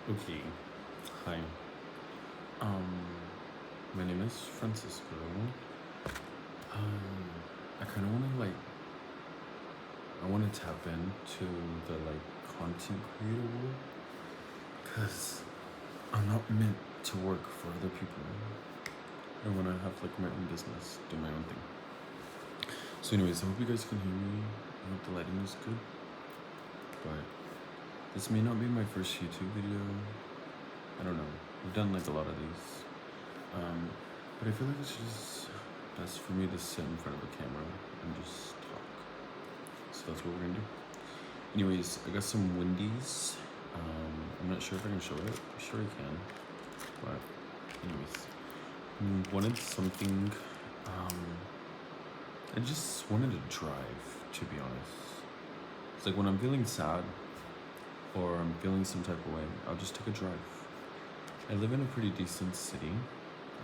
Okay. Hi. Um, my name is Francisco. I kind of want to I want to tap into the content creator world, cause I'm not meant to work for other people. I want to have my own business, do my own thing. So, anyways, I hope you guys can hear me. I hope the lighting is good. But this may not be my first YouTube video. I don't know. I've done a lot of these. But I feel like it's just best for me to sit in front of a camera and just talk. So that's what we're gonna do. Anyways, I got some Wendy's. I'm not sure if I can show it. I'm sure I can. But anyways, wanted something. I just wanted to drive, to be honest. It's like when I'm feeling sad or I'm feeling some type of way, I'll just take a drive. I live in a pretty decent city.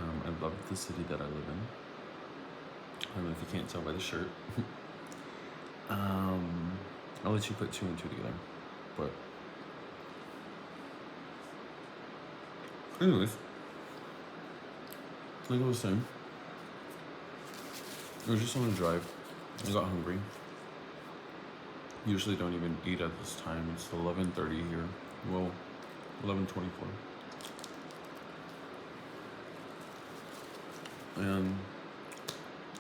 I love the city that I live in. I don't know if you can't tell by the shirt. I'll let you put two and two together. But anyways, like I was saying, I was just on a drive. I got hungry. Usually don't even eat at this time. It's 11:30 here. Well, 11:24. And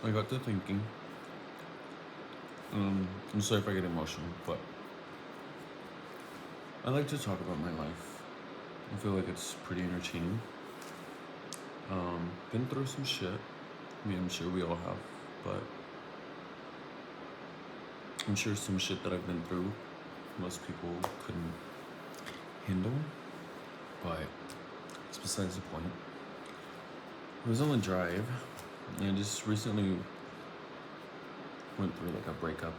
I got to thinking. I'm sorry if I get emotional, but I like to talk about my life. I feel like it's pretty entertaining. Been through some shit. I mean, I'm sure we all have, but I'm sure some shit that I've been through, most people couldn't handle, but it's besides the point. I was on the drive, and I just recently went through a breakup,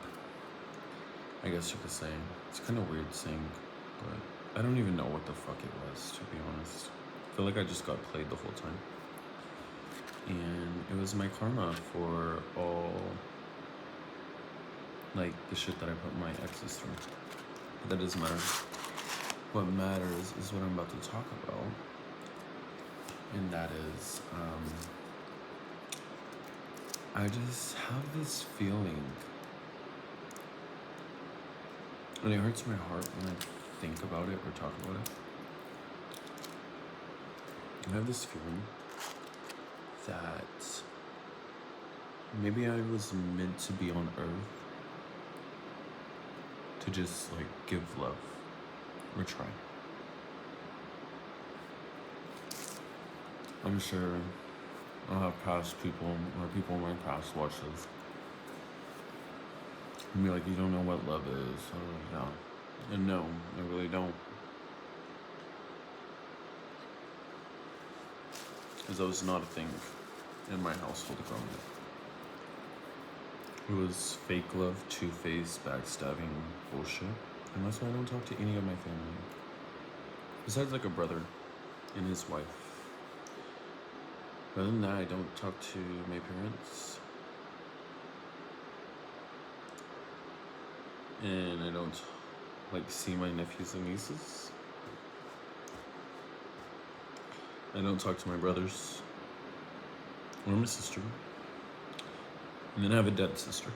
I guess you could say. It's kind of weird saying, but I don't even know what the fuck it was, to be honest. I feel like I just got played the whole time. And it was my karma for all the shit that I put my exes through. But that doesn't matter. What matters is what I'm about to talk about. And that is, I just have this feeling, and it hurts my heart when I think about it or talk about it. I have this feeling that maybe I was meant to be on Earth to just give love or try. I'm sure I'll have past people or people in my past watch this and be like, you don't know what love is. No. And no, I really don't. Because that was not a thing in my household growing up. It was fake love, two-faced, backstabbing bullshit. And that's why I don't talk to any of my family. Besides a brother and his wife. Other than that, I don't talk to my parents. And I don't see my nephews and nieces. I don't talk to my brothers or my sister. And then I have a dead sister.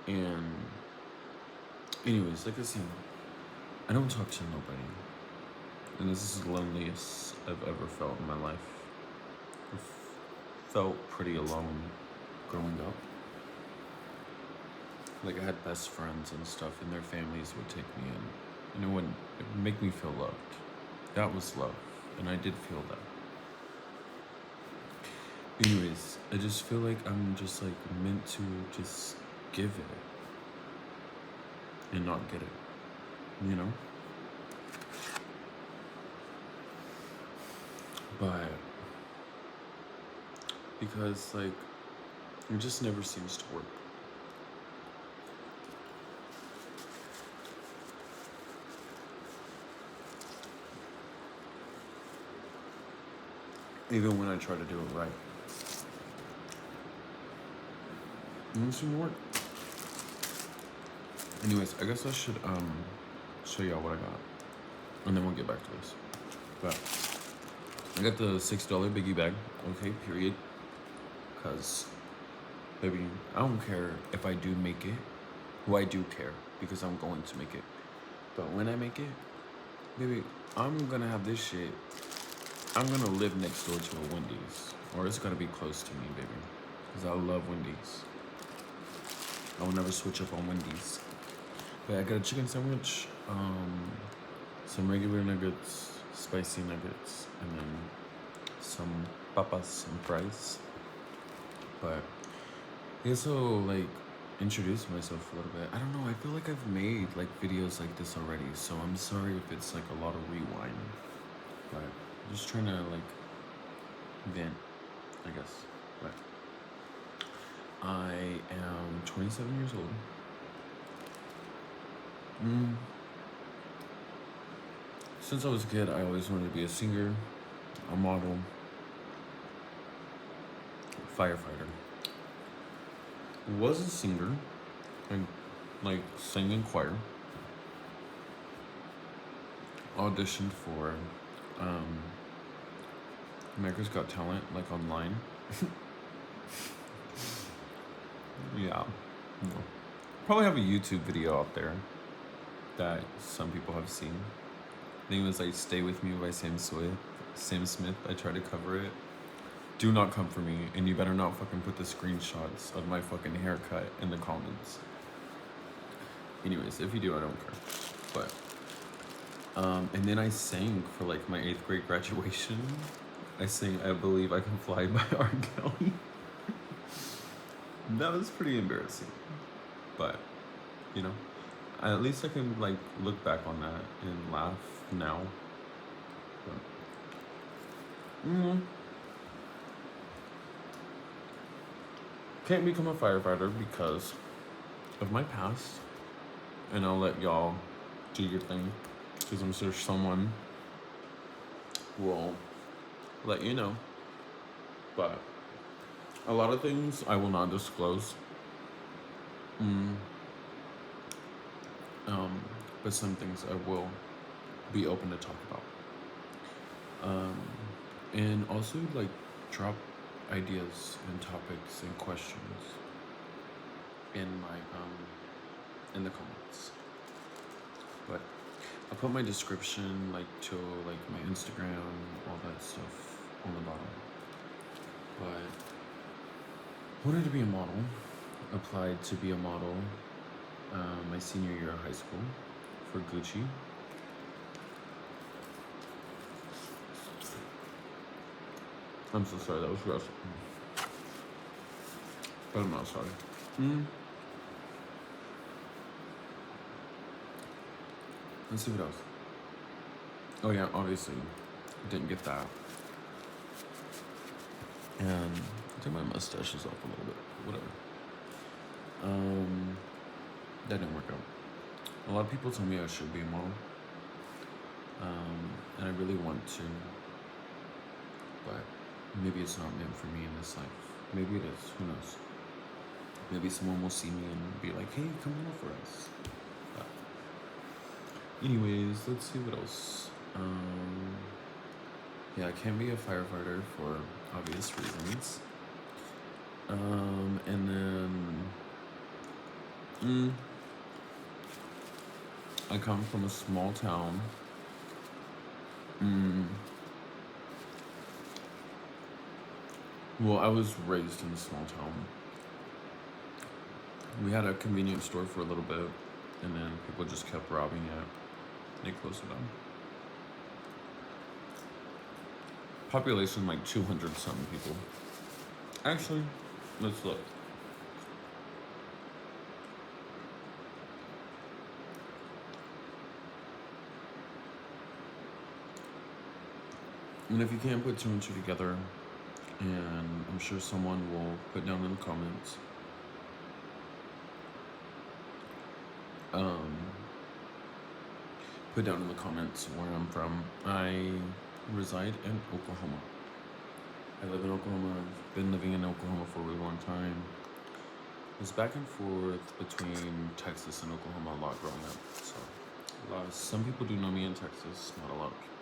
And anyways, like I said, I don't talk to nobody. And this is the loneliest I've ever felt in my life. I felt pretty alone growing up. I had best friends and stuff, and their families would take me in. And it would make me feel loved. That was love, and I did feel that. Anyways, I just feel like I'm just meant to just give it and not get it, you know? But because it just never seems to work. Even when I try to do it right. It doesn't seem to work. Anyways, I guess I should show y'all what I got, and then we'll get back to this. But I got the $6 biggie bag. Okay, period. Cause, baby, I don't care if I do make it. Well, I do care because I'm going to make it. But when I make it, baby, I'm gonna have this shit. I'm gonna live next door to a Wendy's, or it's gonna be close to me, baby. Cause I love Wendy's. I will never switch up on Wendy's. But I got a chicken sandwich, some regular nuggets, spicy nuggets, and then some papas, some fries. But I guess I'll like introduce myself a little bit. I don't know, I feel like I've made like videos like this already, so I'm sorry if it's like a lot of rewind. But I'm just trying to like vent, I guess. But I am 27 years old. Since I was a kid, I always wanted to be a singer, a model, firefighter. Was a singer, and like sang in choir. Auditioned for America's Got Talent, like online. Yeah, no. Probably have a YouTube video out there that some people have seen. I think it was like "Stay With Me" by Sam Smith. I tried to cover it. Do not come for me, and you better not fucking put the screenshots of my fucking haircut in the comments. Anyways, if you do, I don't care. But and then I sang for like my 8th grade graduation. I sang "I Believe I Can Fly" by R. Kelly. That was pretty embarrassing, but you know, at least I can like look back on that and laugh now. But, can't become a firefighter because of my past, and I'll let y'all do your thing, because I'm sure someone will let you know. But a lot of things I will not disclose. But some things I will be open to talk about. And also like drop ideas and topics and questions in my in the comments. But I'll put my description like to like my Instagram, all that stuff on the bottom. But wanted to be a model. Applied to be a model my senior year of high school for Gucci. I'm so sorry, that was gross. But I'm not sorry. Let's see what else. Oh yeah, obviously didn't get that. And I think my mustache is off a little bit. Whatever. That didn't work out. A lot of people tell me I should be a model. And I really want to. But maybe it's not meant for me in this life. Maybe it is. Who knows? Maybe someone will see me and be like, hey, come on for us. But anyways, let's see what else. Yeah, I can't be a firefighter for obvious reasons. And then I come from a small town. Well, I was raised in a small town. We had a convenience store for a little bit, and then people just kept robbing it. They closed it down. Population like 200 something people. Actually, let's look. And if you can't put 2 and 2 together, and I'm sure someone will put down in the comments, where I'm from. I reside in Oklahoma. I live in Oklahoma. I've been living in Oklahoma for a really long time. I was back and forth between Texas and Oklahoma a lot growing up, so Some people do know me in Texas, not a lot of people.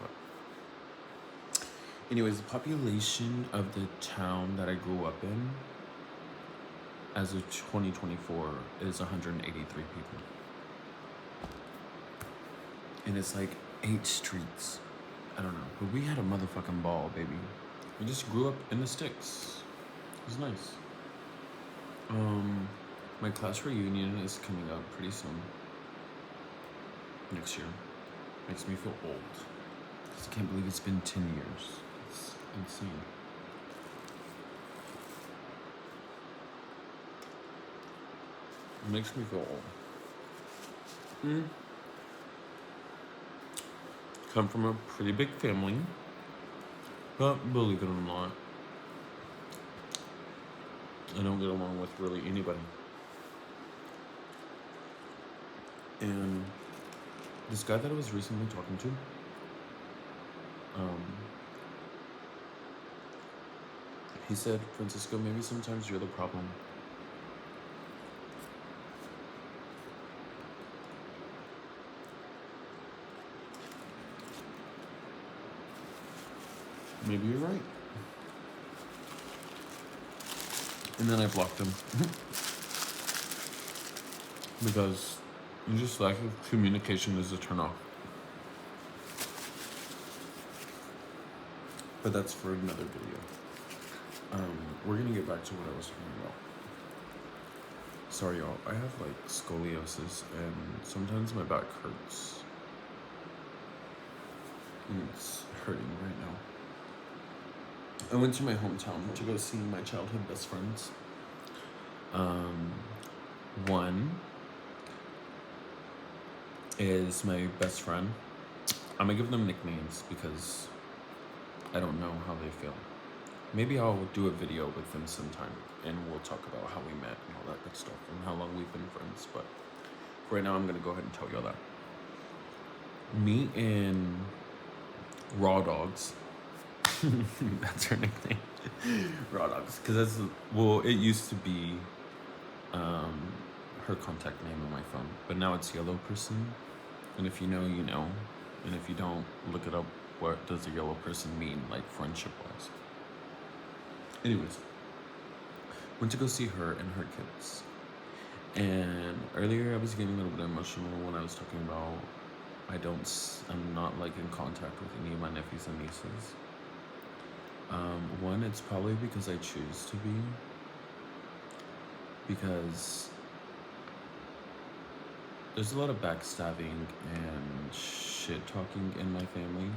But anyways, the population of the town that I grew up in as of 2024 is 183 people. And it's like 8 streets. I don't know. But we had a motherfucking ball, baby. We just grew up in the sticks. It was nice. My class reunion is coming up pretty soon. Next year. Makes me feel old. I can't believe it's been 10 years. It's insane. It makes me feel old. Come from a pretty big family, but believe it or not, I don't get along with really anybody. And this guy that I was recently talking to, he said, Francisco, maybe sometimes you're the problem. Maybe you're right. And then I blocked him. Because just lack of communication is a turnoff. But that's for another video. We're gonna get back to what I was talking about. Sorry y'all, I have like scoliosis and sometimes my back hurts. And it's hurting right now. I went to my hometown to go see my childhood best friends. One is my best friend. I'm gonna give them nicknames because I don't know how they feel. Maybe I'll do a video with them sometime and we'll talk about how we met and all that good stuff and how long we've been friends. But for right now, I'm gonna go ahead and tell y'all that. Me and Raw Dogs. That's her nickname. Raw Dogs. Because that's, well, it used to be her contact name on my phone. But now it's Yellow Person. And if you know, you know. And if you don't, look it up. What does a yellow person mean, like friendship-wise? Anyways, went to go see her and her kids. And earlier I was getting a little bit emotional when I was talking about I'm not like in contact with any of my nephews and nieces. One, it's probably because I choose to be. Because there's a lot of backstabbing and shit talking in my family.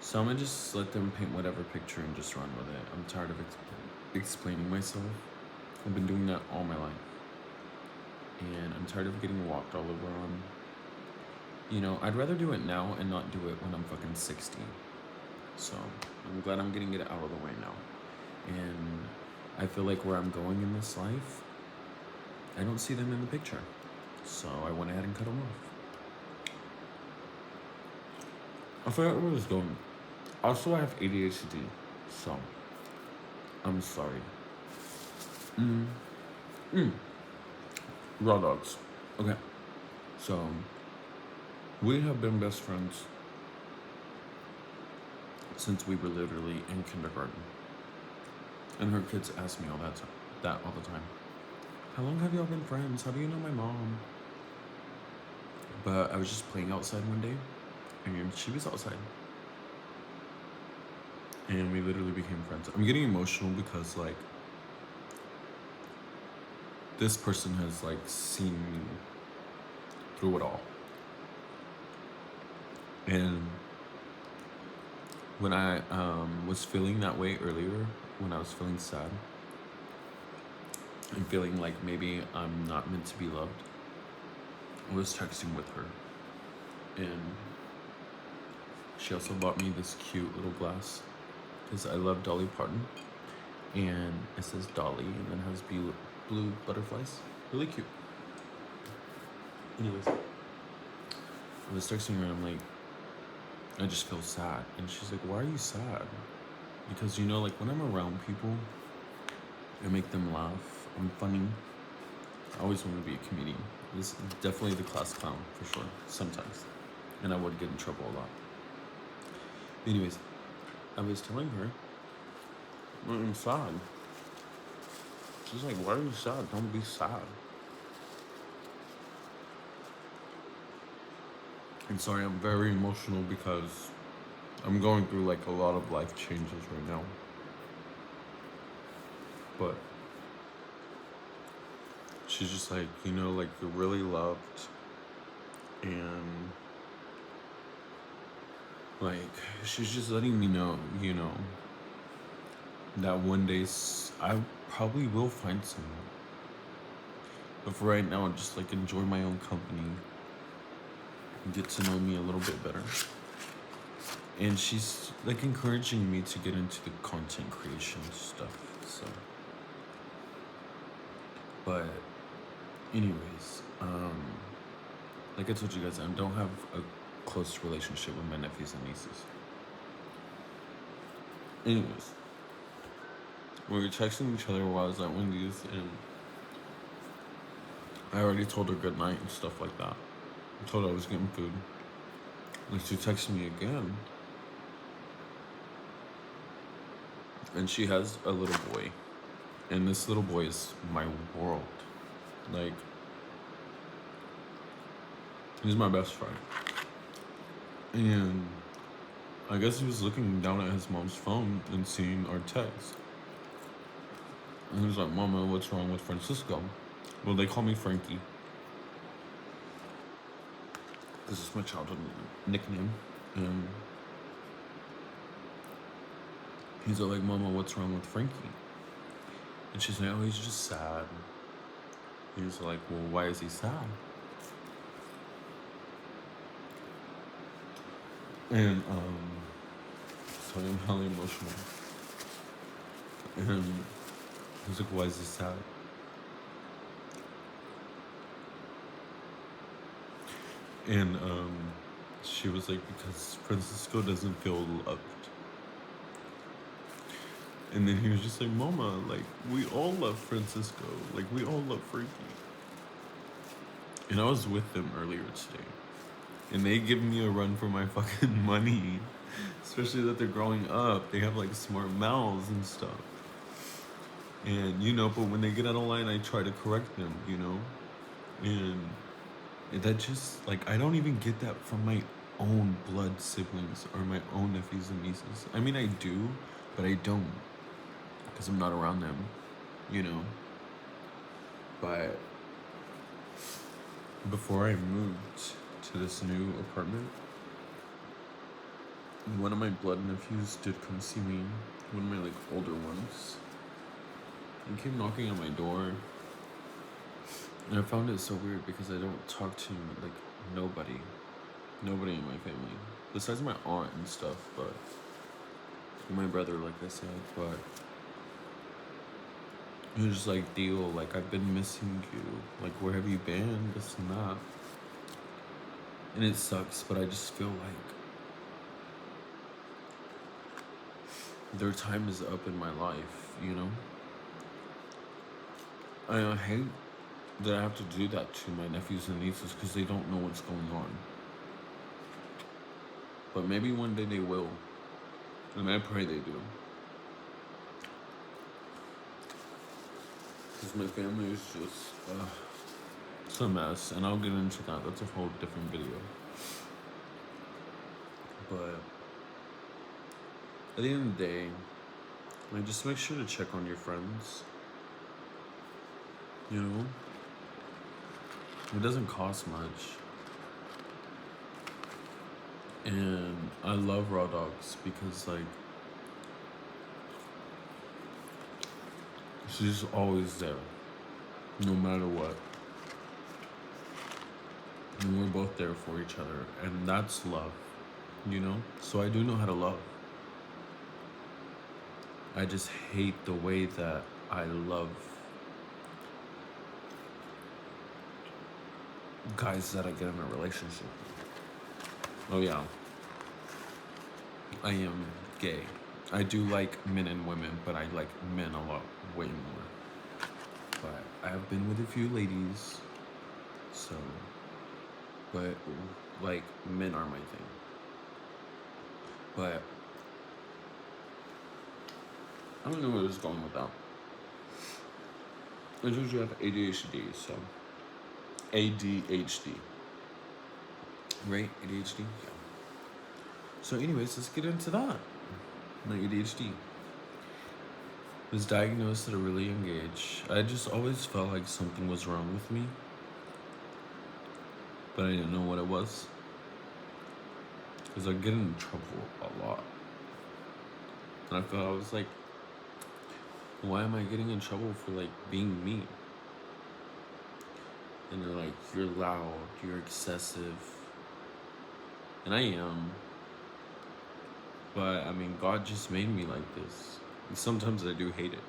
So I'm gonna just let them paint whatever picture and just run with it. I'm tired of explaining myself. I've been doing that all my life. And I'm tired of getting walked all over on. You know, I'd rather do it now and not do it when I'm fucking 60. So I'm glad I'm getting it out of the way now. And I feel like where I'm going in this life, I don't see them in the picture. So I went ahead and cut them off. I forgot where I was going. Also, I have ADHD, so I'm sorry. Raw Dogs. Okay. So we have been best friends since we were literally in kindergarten. And her kids ask me all that all the time. How long have y'all been friends? How do you know my mom? But I was just playing outside one day, and she was outside. And we literally became friends. I'm getting emotional because, like, this person has, like, seen me through it all. And when I was feeling that way earlier, when I was feeling sad, and feeling like maybe I'm not meant to be loved, I was texting with her. And she also bought me this cute little glass because I love Dolly Parton. And it says Dolly and then has blue butterflies. Really cute. Anyways, I was texting her and I'm like, I just feel sad. And she's like, why are you sad? Because, you know, like when I'm around people, I make them laugh. I'm funny. I always want to be a comedian. He's definitely the class clown for sure. Sometimes, and I would get in trouble a lot. Anyways, I was telling her I'm sad. She's like, "Why are you sad? Don't be sad." And sorry, I'm very emotional because I'm going through like a lot of life changes right now. But she's just like, like you're really loved, and like she's just letting me know, that one day I probably will find someone. But for right now, just like enjoy my own company, get to know me a little bit better. And she's like encouraging me to get into the content creation stuff. So, but anyways, like I told you guys, I don't have a close relationship with my nephews and nieces. Anyways, we were texting each other while I was at Wendy's, and I already told her good night and stuff like that. I told her I was getting food. And she texted me again. And she has a little boy. And this little boy is my world. Like, he's my best friend. And I guess he was looking down at his mom's phone and seeing our text. And he was like, "Mama, what's wrong with Francisco?" Well, they call me Frankie. This is my childhood nickname. And he's like, "Mama, what's wrong with Frankie?" And she's like, "Oh, he's just sad." He's like, "Well, why is he sad?" And so I'm highly emotional. And he's like, "Why is he sad?" And she was like, "Because Francisco doesn't feel loved." And then he was just like, "Mama, like, we all love Francisco. Like, we all love Frankie." And I was with them earlier today. And they give me a run for my fucking money. Especially that they're growing up. They have, like, smart mouths and stuff. And, but when they get out of line, I try to correct them, And that just, like, I don't even get that from my own blood siblings or my own nephews and nieces. I mean, I do, but I don't. Because I'm not around them, But before I moved to this new apartment, one of my blood nephews did come see me, one of my like older ones. He came knocking on my door, and I found it so weird because I don't talk to like nobody in my family besides my aunt and stuff, but my brother, like I said. But he was just like, "Deal, like I've been missing you, like where have you been, this and that." And it sucks, but I just feel like their time is up in my life, I hate that I have to do that to my nephews and nieces because they don't know what's going on. But maybe one day they will. And I pray they do. Because my family is just, it's a mess. And I'll get into that. That's a whole different video. But at the end of the day, like, just make sure to check on your friends. It doesn't cost much. And I love Raw Dogs because, like, she's always there, no matter what. And we're both there for each other. And that's love, So I do know how to love. I just hate the way that I love guys that I get in a relationship. Oh yeah, I am gay. I do like men and women, but I like men a lot, way more. But I have been with a few ladies, So, but like men are my thing. But I don't know where I was going with that. I told you I have ADHD, so ADHD, right? ADHD, yeah. So, anyways, let's get into that. My ADHD was diagnosed at a really young age. I just always felt like something was wrong with me, but I didn't know what it was. Because I get in trouble a lot. And I was like, why am I getting in trouble for like being me? And they're like, you're loud, you're excessive. And I am. But I mean, God just made me like this. And sometimes I do hate it.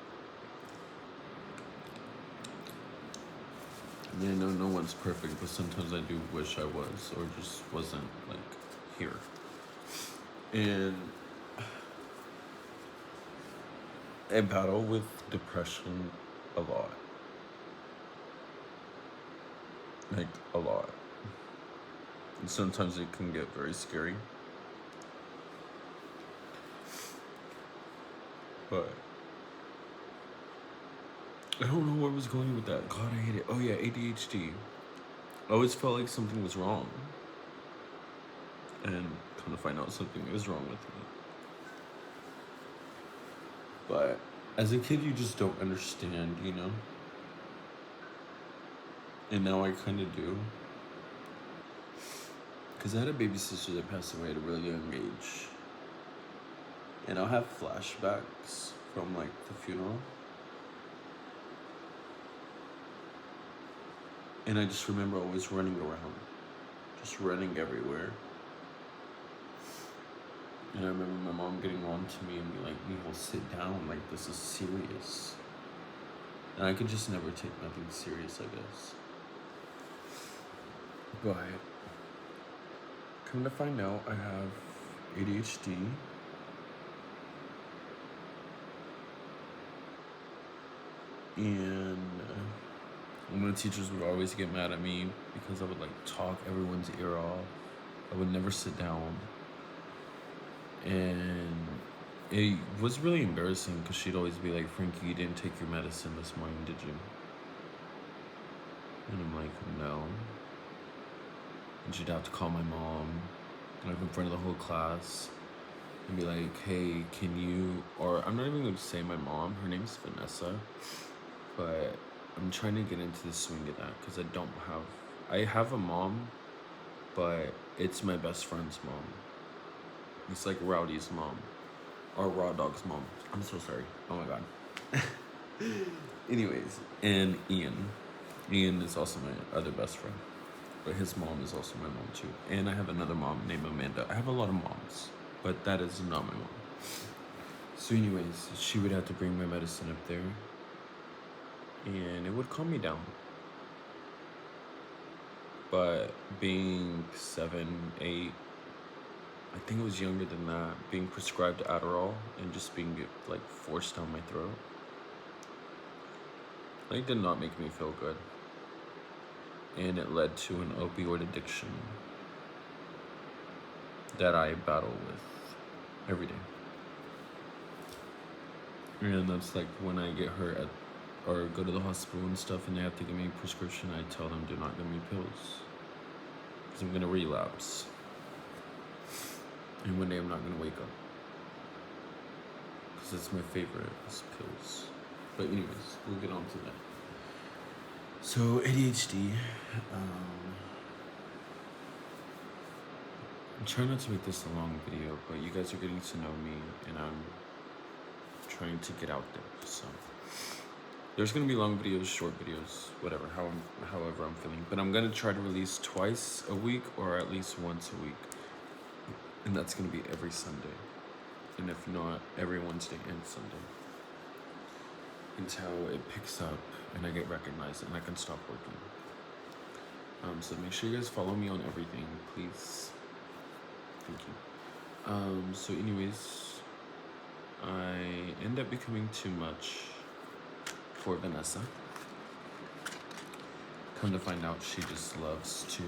I mean, I know no one's perfect, but sometimes I do wish I was, or just wasn't like here. And I battle with depression a lot. Like, a lot. And sometimes it can get very scary. But I don't know where I was going with that. God, I hate it. Oh yeah, ADHD. I always felt like something was wrong. And kind of find out something is wrong with me. But as a kid, you just don't understand, you know? And now I kind of do. Because I had a baby sister that passed away at a really young age. And I'll have flashbacks from like the funeral. And I just remember always running around. Just running everywhere. And I remember my mom getting on to me and be like, Nihal, sit down, like this is serious. And I could just never take nothing serious, I guess. But come to find out, I have ADHD. And one of the teachers would always get mad at me because I would like talk everyone's ear off. I would never sit down. And it was really embarrassing because she'd always be like, Frankie, you didn't take your medicine this morning, did you? And I'm like, no. And she'd have to call my mom, like in front of the whole class, and be like, hey, can you, or I'm not even going to say my mom, her name's Vanessa, but I'm trying to get into the swing of that because I have a mom, but it's my best friend's mom. It's like Rowdy's mom, or Raw Dog's mom. I'm so sorry. Oh my God. Anyways, and Ian. Ian is also my other best friend, but his mom is also my mom too. And I have another mom named Amanda. I have a lot of moms, but that is not my mom. So anyways, she would have to bring my medicine up there, and it would calm me down. But being 7, 8, I think it was younger than that, being prescribed Adderall and just being like forced down my throat, like did not make me feel good. And it led to an opioid addiction that I battle with every day. And that's like when I get hurt or go to the hospital and stuff and they have to give me a prescription, I tell them, do not give me pills. Because I'm going to relapse. And one day I'm not going to wake up. Because it's my favorite, is pills. But anyways, we'll get on to that. So ADHD, I'm trying not to make this a long video, but you guys are getting to know me and I'm trying to get out there, so there's gonna be long videos, short videos, whatever, however I'm feeling, but I'm gonna try to release twice a week or at least once a week, and that's gonna be every Sunday, and if not, every Wednesday and Sunday, until it picks up and I get recognized and I can stop working. So make sure you guys follow me on everything, please. Thank you. So anyways, I end up becoming too much for Vanessa Come to find out, she just loves to.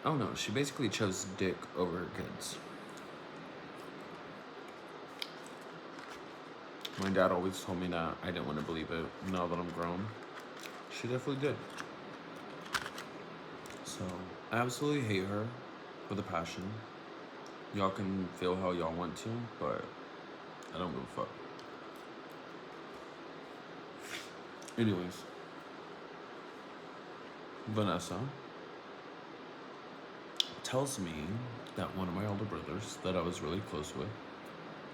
Oh no, she basically chose dick over her kids. My dad always told me that. I didn't want to believe it. Now that I'm grown, she definitely did. So, I absolutely hate her with a passion. Y'all can feel how y'all want to, but I don't give a fuck. Anyways, Vanessa tells me that one of my older brothers that I was really close with,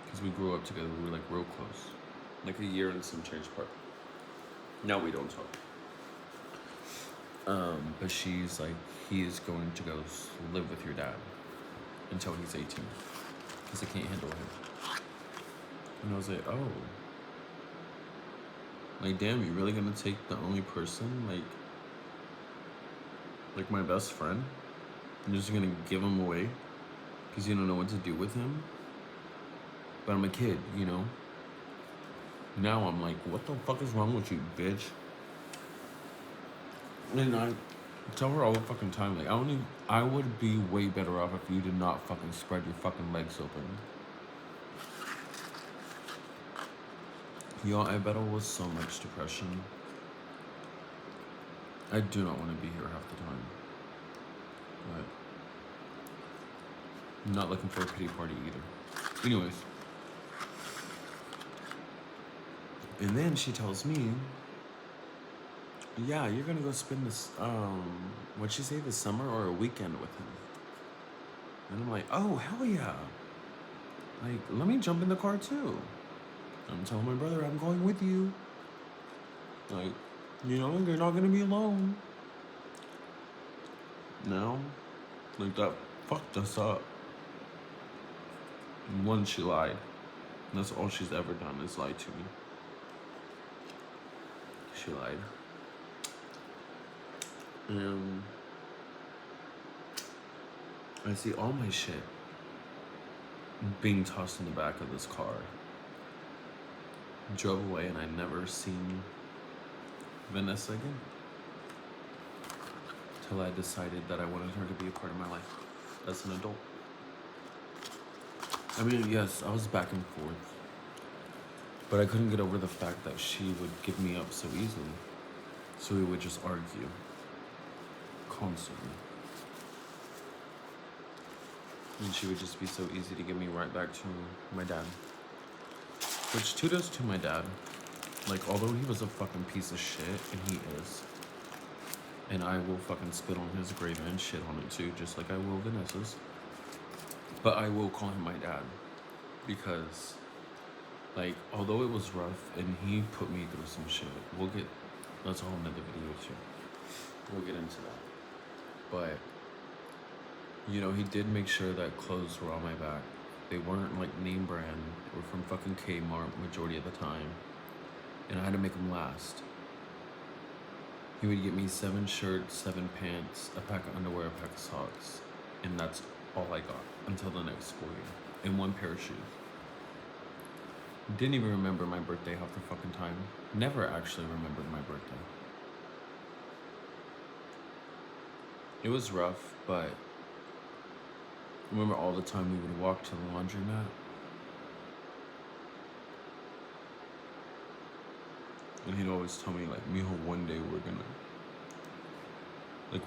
because we grew up together, we were like real close, like a year and some change apart. Now we don't talk. But she's like, he is going to go live with your dad until he's 18, because I can't handle him. And I was like, oh, like damn, you really gonna take the only person, like my best friend, and just gonna give him away because you don't know what to do with him? But I'm a kid, you know? Now I'm like, what the fuck is wrong with you, bitch? And I tell her all the fucking time, like, I would be way better off if you did not fucking spread your fucking legs open. Y'all, I battle with so much depression. I do not want to be here half the time. But I'm not looking for a pity party either. Anyways. And then she tells me, yeah, you're gonna go spend this, what'd she say, this summer or a weekend with him? And I'm like, oh, hell yeah. Like, let me jump in the car too. I'm telling my brother I'm going with you. Like, you know, you're not gonna be alone. No. Like, that fucked us up. And one, she lied. And that's all she's ever done is lie to me. She lied. And I see all my shit being tossed in the back of this car. Drove away and I never seen Vanessa again. Till I decided that I wanted her to be a part of my life as an adult. I mean, yes, I was back and forth. But I couldn't get over the fact that she would give me up so easily. So we would just argue. Constantly. And she would just be so easy to give me right back to my dad. Which kudos to my dad. Like, although he was a fucking piece of shit, and he is. And I will fucking spit on his grave and shit on it too, just like I will Vanessa's. But I will call him my dad. Because, like, although it was rough, and he put me through some shit, that's a whole nother video too. We'll get into that. But, you know, he did make sure that clothes were on my back. They weren't like name brand or from fucking Kmart majority of the time. And I had to make them last. He would get me 7 shirts, 7 pants, a pack of underwear, a pack of socks. And that's all I got until the next school year. And 1 pair of shoes. Didn't even remember my birthday half the fucking time. Never actually remembered my birthday. It was rough, but I remember all the time we would walk to the laundromat. And he'd always tell me, like, Mijo, one day we're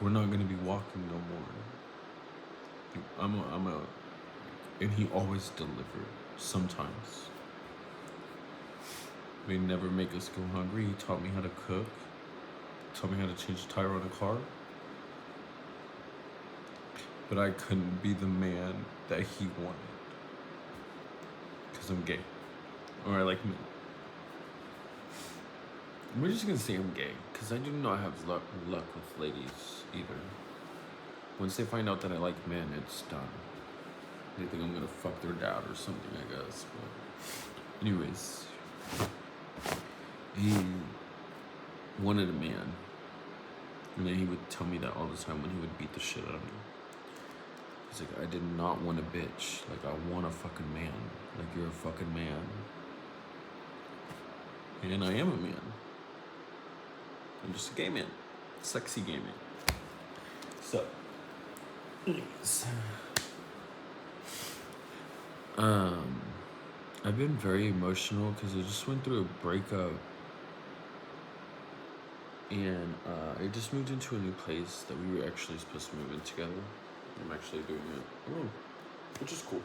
not gonna be walking no more. And he always delivered, sometimes. He'd never make us go hungry. He taught me how to cook, taught me how to change a tire on a car. But I couldn't be the man that he wanted. Because I'm gay. Or I like men. We're just gonna say I'm gay. Because I do not have luck with ladies either. Once they find out that I like men, it's done. They think I'm gonna fuck their dad or something, I guess. But anyways. He wanted a man. And then he would tell me that all the time when he would beat the shit out of me. He's like, I did not want a bitch. Like, I want a fucking man. Like, you're a fucking man. And I am a man. I'm just a gay man. Sexy gay man. So, anyways. I've been very emotional because I just went through a breakup. And I just moved into a new place that we were actually supposed to move in together. I'm actually doing it alone, which is cool.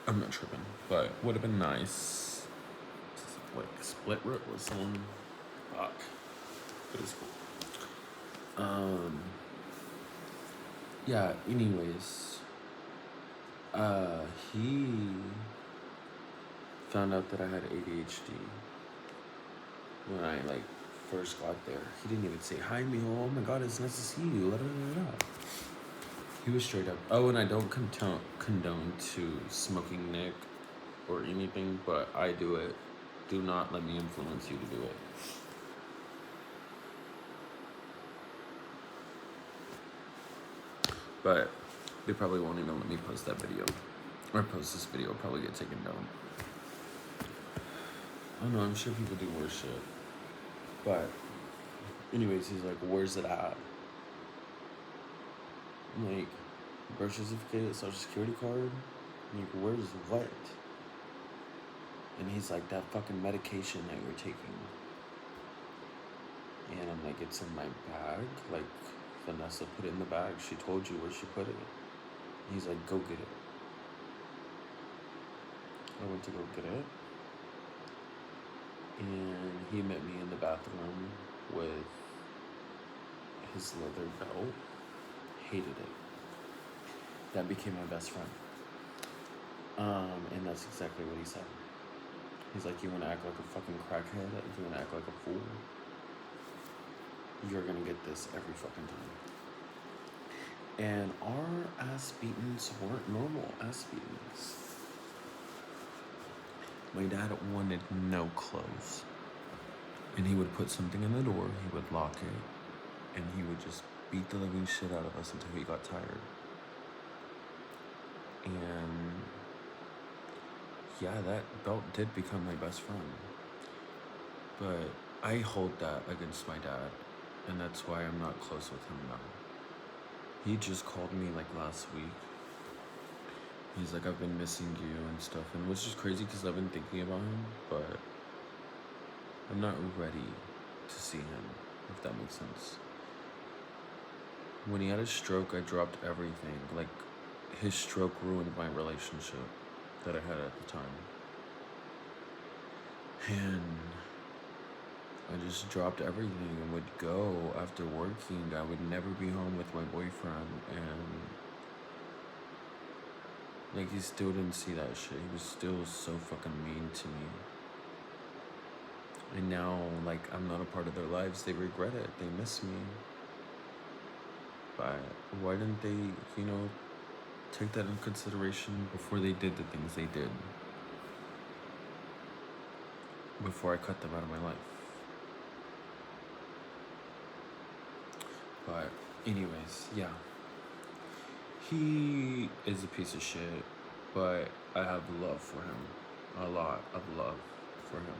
I'm not tripping, but would have been nice to like split root with someone. Fuck. But it's cool. Yeah, anyways. He found out that I had ADHD when I like first got there. He didn't even say hi, Miho. Oh my god, it's nice to see you. He was straight up. Oh, and I don't condone to smoking Nick or anything, but I do it. Do not let me influence you to do it. But they probably won't even let me post that video. Or post this video, it'll probably get taken down. I don't know, I'm sure people do worse shit. But anyways, he's like, where's it at? I'm like, birth certificate, social security card? I'm like, where's what? And he's like, that fucking medication that you're taking. And I'm like, it's in my bag? Like, Vanessa put it in the bag. She told you where she put it. And he's like, go get it. I went to go get it. And he met me in the bathroom with his leather belt. Hated it. That became my best friend. And that's exactly what he said. He's like, you want to act like a fucking crackhead? You want to act like a fool? You're going to get this every fucking time. And our ass beatings weren't normal ass beatings. My dad wanted no clothes. And he would put something in the door, he would lock it, and he would just beat the living shit out of us until he got tired. And yeah, that belt did become my best friend. But I hold that against my dad, and that's why I'm not close with him now. He just called me like last week. He's like, I've been missing you and stuff, and which is crazy because I've been thinking about him, but I'm not ready to see him, if that makes sense. When he had a stroke, I dropped everything. Like, his stroke ruined my relationship that I had at the time. And I just dropped everything and would go after working. I would never be home with my boyfriend, and like, he still didn't see that shit. He was still so fucking mean to me. And now, like, I'm not a part of their lives. They regret it. They miss me. But why didn't they, take that into consideration before they did the things they did? Before I cut them out of my life. But anyways, yeah. He is a piece of shit, but I have love for him. A lot of love for him.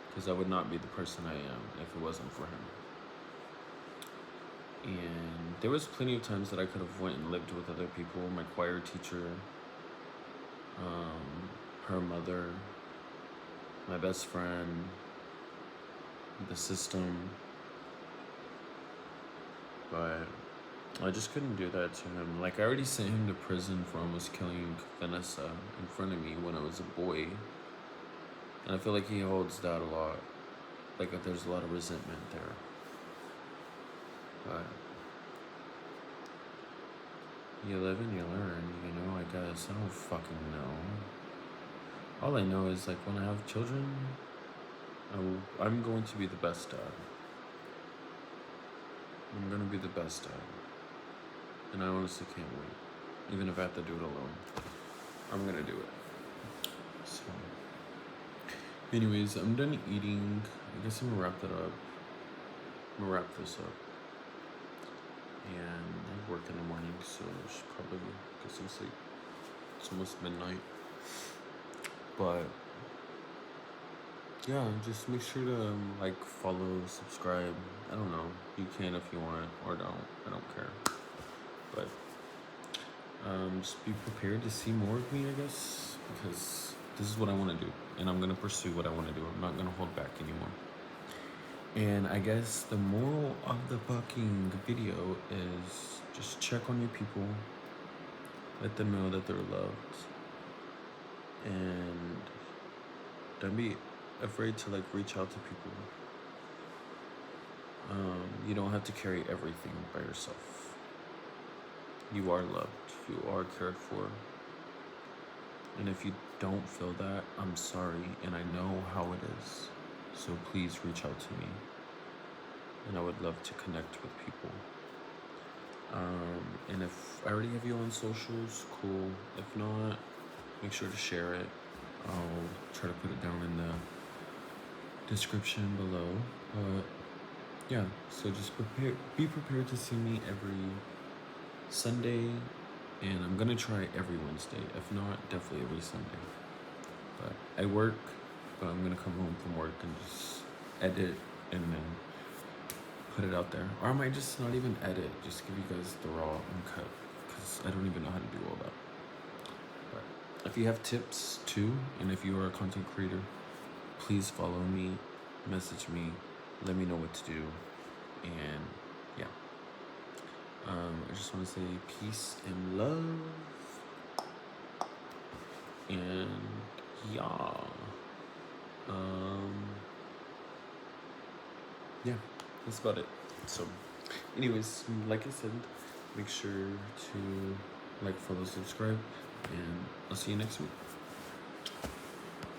Because I would not be the person I am if it wasn't for him. And there was plenty of times that I could have went and lived with other people. My choir teacher, her mother, my best friend, the system. But I just couldn't do that to him. Like, I already sent him to prison for almost killing Vanessa in front of me when I was a boy. And I feel like he holds that a lot. Like, there's a lot of resentment there. But you live and you learn, I guess. I don't fucking know. All I know is, like, when I have children, I'm going to be the best dad. I'm going to be the best dad. And I honestly can't wait. Even if I have to do it alone, I'm going to do it. So, anyways, I'm done eating. I guess I'm going to wrap that up. I'm going to wrap this up. And I work in the morning, so I should probably get some sleep. It's almost midnight. But yeah, just make sure to like, follow, subscribe. I don't know. You can if you want or don't. I don't care. But just be prepared to see more of me, I guess, because this is what I want to do, and I'm gonna pursue what I want to do. I'm not gonna hold back anymore. And I guess the moral of the fucking video is just check on your people, let them know that they're loved, and don't be afraid to like reach out to people. You don't have to carry everything by yourself. You are loved, you are cared for. And if you don't feel that, I'm sorry, and I know how it is. So please reach out to me. And I would love to connect with people. And if I already have you on socials, cool. If not, make sure to share it. I'll try to put it down in the description below. But yeah, so just be prepared to see me every Sunday, and I'm gonna try every Wednesday. If not, definitely every Sunday. But I work, but I'm gonna come home from work and just edit and then put it out there. Or I might just not even edit, just give you guys the raw uncut, because I don't even know how to do all that. But if you have tips too, and if you are a content creator, please follow me, message me, let me know what to do, and yeah. I just want to say peace and love, and yeah. Yeah, that's about it. So, anyways, like I said, make sure to like, follow, subscribe, and I'll see you next week.